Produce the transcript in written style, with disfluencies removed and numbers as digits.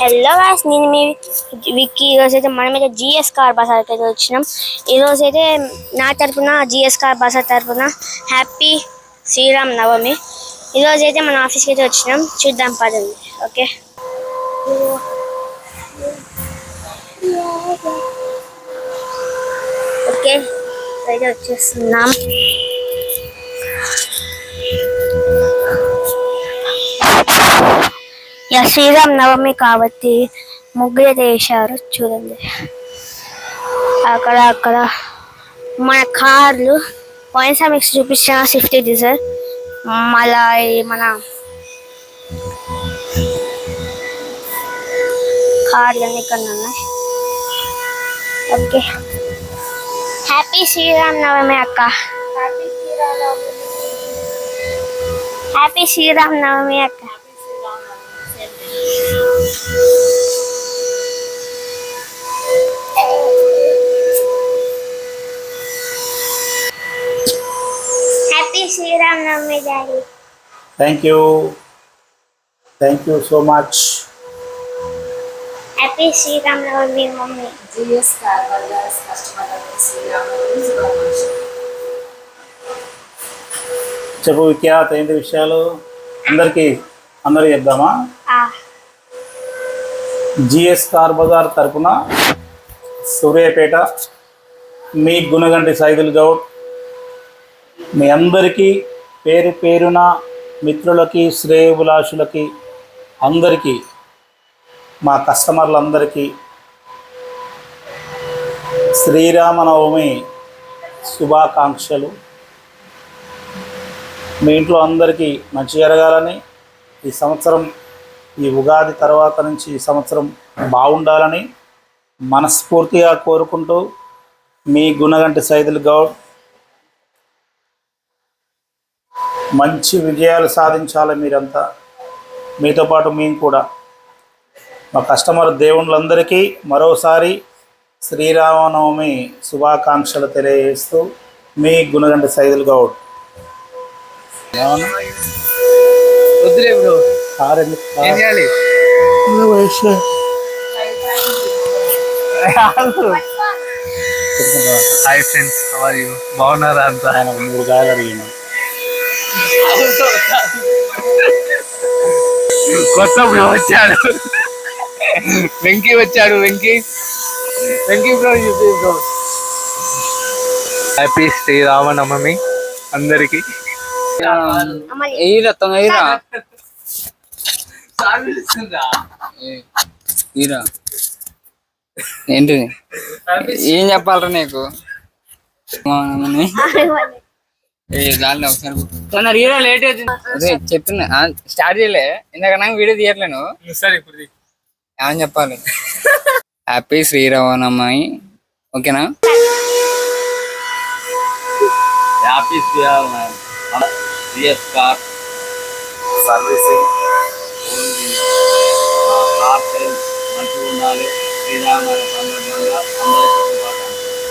Hello guys, నేను మీ విక్కీ. ఈరోజైతే మనమైతే జిఎస్ కార్ బజార్కి అయితే వచ్చినాం. ఈరోజైతే నా తరపున జిఎస్ కార్ బజార్ తరపున హ్యాపీ శ్రీరామ్ నవమి. ఈరోజైతే మన ఆఫీస్కి అయితే వచ్చినాం, చూద్దాం పదండి. ఓకే ఓకే అయితే వచ్చేస్తున్నాం. శ్రీరామ్ నవమి కాబట్టి ముగ్గురు అయితే వేశారు చూడండి. అక్కడ మన కార్లు పోయినసారి మీకు చూపించిన స్విఫ్ట్ డిజైర్, మళ్ళా మన కార్లు అన్ని ఇక్కడ ఉన్నాయి. ఓకే, హ్యాపీ శ్రీరామ్ నవమి అక్క. హ్యాపీ శ్రీరామ్ నవమి అక్క. Happy Sriram Navami daddy. Thank you so much. Happy Sriram Navami mummy. GS car Bazaar కస్టమర్లకు శ్రీరామనవమి శుభాకాంక్షలు. చెప్పు విఖ్యాత్, ఏంటి విషయాలు? అందరికీ చెప్దామా? జిఎస్ కార్ బజార్ తరపున సూర్యాపేట మీ గుణగంటి సైదుల్ గౌడ్ మీ అందరికీ పేరు పేరున మిత్రులకి శ్రేయోభిలాషులకి అందరికీ మా కస్టమర్లందరికీ శ్రీరామనవమి శుభాకాంక్షలు. మీ ఇంట్లో అందరికీ మంచి జరగాలని, ఈ సంవత్సరం ఈ ఉగాది తర్వాత నుంచి ఈ సంవత్సరం బాగుండాలని మనస్ఫూర్తిగా కోరుకుంటూ మీ గుణగంటి సైదుల్ గౌడ్. మంచి విజయాలు సాధించాలి మీరంతా, మీతో పాటు మేము కూడా. మా కస్టమర్ దేవుళ్ళందరికీ మరోసారి శ్రీరామనవమి శుభాకాంక్షలు తెలియజేస్తూ మీ గుణగంటి సైదుల్ గౌడ్. వద్దులే బ్రో, ఏం చేయాలి? Hi friends, how are you? బాగున్నారా? అంతా ఆయన 3 గాయాలు అడిగినాం. కొత్త బ్రో వచ్చాడు, వెంకీ వచ్చాడు. Venky bro, bro happy Sri Rama Navami అందరికి. ఏంటిది? ఏం చెప్పాలరా నీకు? ఒకసారి లేట్ అవుతుంది చెప్పిన స్టార్ట్ చేయలే, ఇందాక వీడియో తీయట్లేను. ఏమని చెప్పాలి? హ్యాపీ శ్రీరామనవమి. ఓకేనా? Happy Sri Rama Navami. GS car servicing car sales మంచిగా ఉండాలి. శ్రీరామనవమి సందర్భంగా అందరికీ శుభాకాంక్షలు.